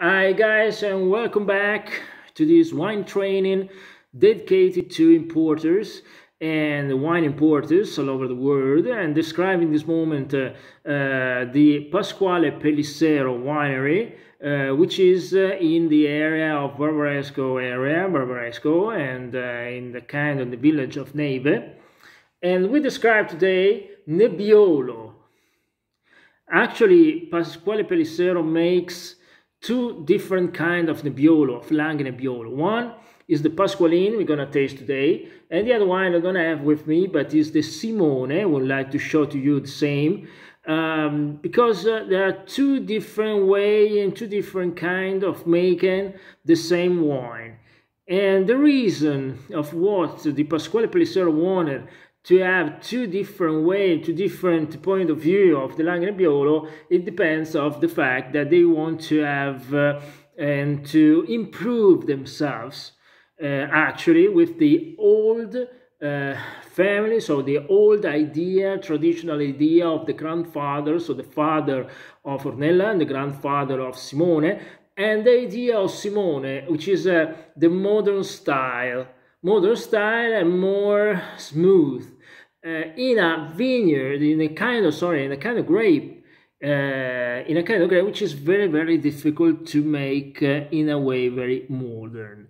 Hi guys, and welcome back to this wine training dedicated to importers and wine importers all over the world, and describing this moment the Pasquale Pelissero winery, which is in the area of Barbaresco, and in the kind of the village of Neve. And we describe today Nebbiolo. Actually, Pasquale Pelissero makes two different kind of Nebbiolo, of Langhe Nebbiolo. One is the Pasqualin we're gonna taste today, and the other one I'm gonna have with me, but is the Simone. I would like to show to you the same, because there are two different way and two different kind of making the same wine. And the reason of what the Pasquale Pelissero wanted to have two different ways, two different point of view of the Langhe Nebbiolo, it depends of the fact that they want to have and to improve themselves actually with the old family, so the old idea, traditional idea of the grandfather, so the father of Ornella and the grandfather of Simone, and the idea of Simone, which is the modern style and more smooth, in a vineyard, in a kind of grape, which is very difficult to make in a way very modern.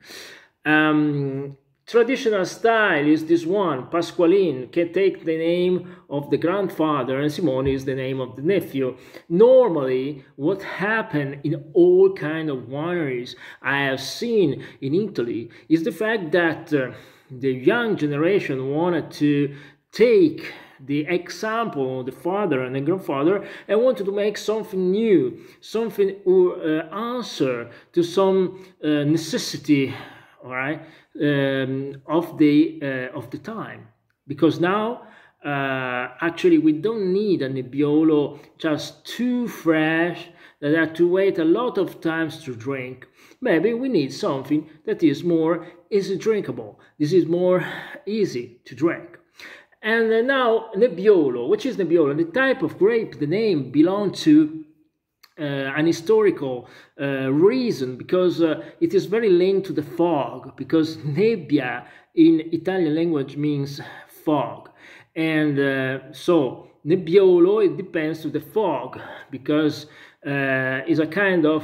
Traditional style is this one, Pasqualin, can take the name of the grandfather, and Simone is the name of the nephew. Normally, what happened in all kind of wineries I have seen in Italy is the fact that the young generation wanted to take the example of the father and the grandfather and wanted to make something new, something answer to some necessity, all right, of the time, because now actually we don't need a Nebbiolo just too fresh that have to wait a lot of times to drink. Maybe we need something that is more easy drinkable. This is more easy to drink. And now Nebbiolo, which is Nebbiolo, the type of grape, the name belongs to an historical reason, because it is very linked to the fog, because nebbia in Italian language means fog, and so Nebbiolo, it depends to the fog, because it's a kind of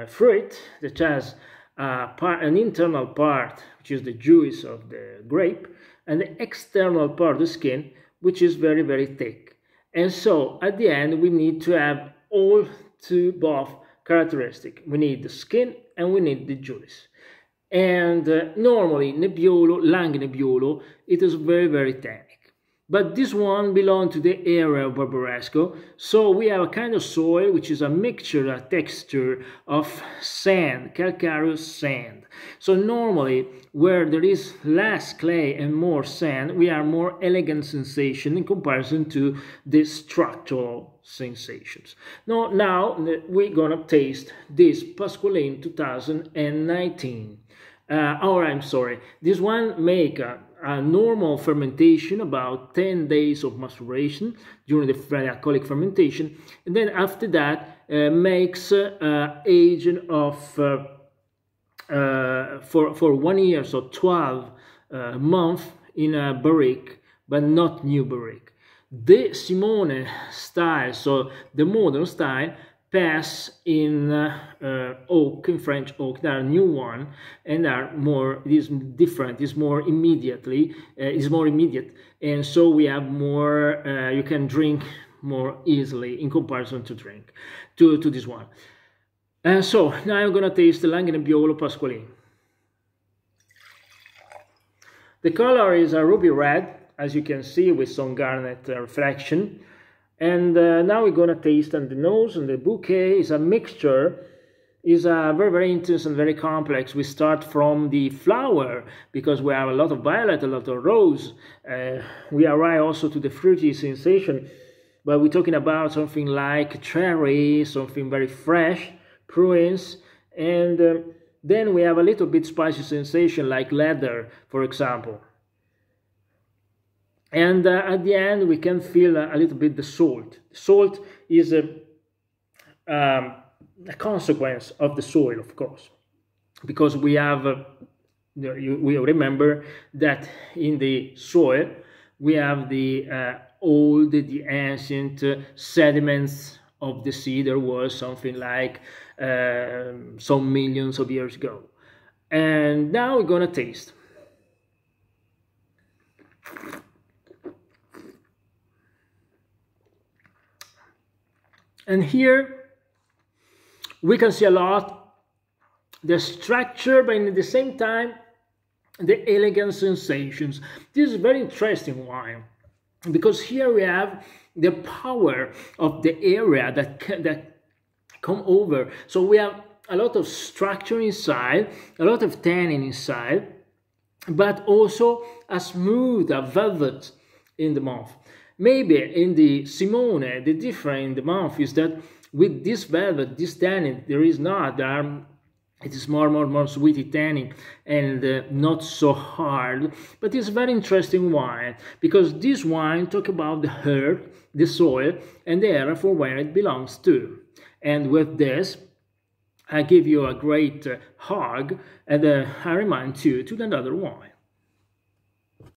fruit that has an internal part, which is the juice of the grape, and the external part, the skin, which is very thick. And so at the end we need to have all two both characteristic. We need the skin and we need the juice. And normally Nebbiolo, Langhe Nebbiolo, it is very tannic. But this one belongs to the area of Barbaresco, so we have a kind of soil which is a mixture, a texture of sand, calcareous sand. So normally where there is less clay and more sand, we have more elegant sensation in comparison to the structural sensations. Now we're gonna taste this Pasqualin 2019. I'm sorry, this one make a normal fermentation, about 10 days of maceration during the alcoholic fermentation, and then after that makes aging of for 1 year, so 12 months in a barrique, but not new barrique. The Simone style, so the modern style, pass in oak, in French oak. There are new one, and are more, it is different, is more immediately, is more immediate, and so we have more, you can drink more easily in comparison to this one. And so now I'm gonna taste the Langhe Nebbiolo Pasqualin. The color is a ruby red, as you can see, with some garnet reflection. And now we're gonna taste on the nose, and the bouquet is a mixture, is a very intense and very complex. We start from the flower, because we have a lot of violet, a lot of rose. We arrive also to the fruity sensation, but we're talking about something like cherry, something very fresh, prunes, and then we have a little bit spicy sensation like leather, for example. And at the end we can feel a little bit the salt. Salt is a consequence of the soil, of course, because we have, we remember that in the soil we have the old, the ancient sediments of the sea. There was something like some millions of years ago. And now we're gonna taste. And here we can see a lot the structure, but at the same time the elegant sensations. This is a very interesting wine, because here we have the power of the area that come over. So we have a lot of structure inside, a lot of tannin inside, but also a smooth, a velvet in the mouth. Maybe in the Simone, the difference in the mouth is that with this velvet, this tannin, there is not. It is more sweety tannin and not so hard. But it's a very interesting wine, because this wine talk about the earth, the soil, and the area for where it belongs to. And with this, I give you a great hug, and I remind you to another wine.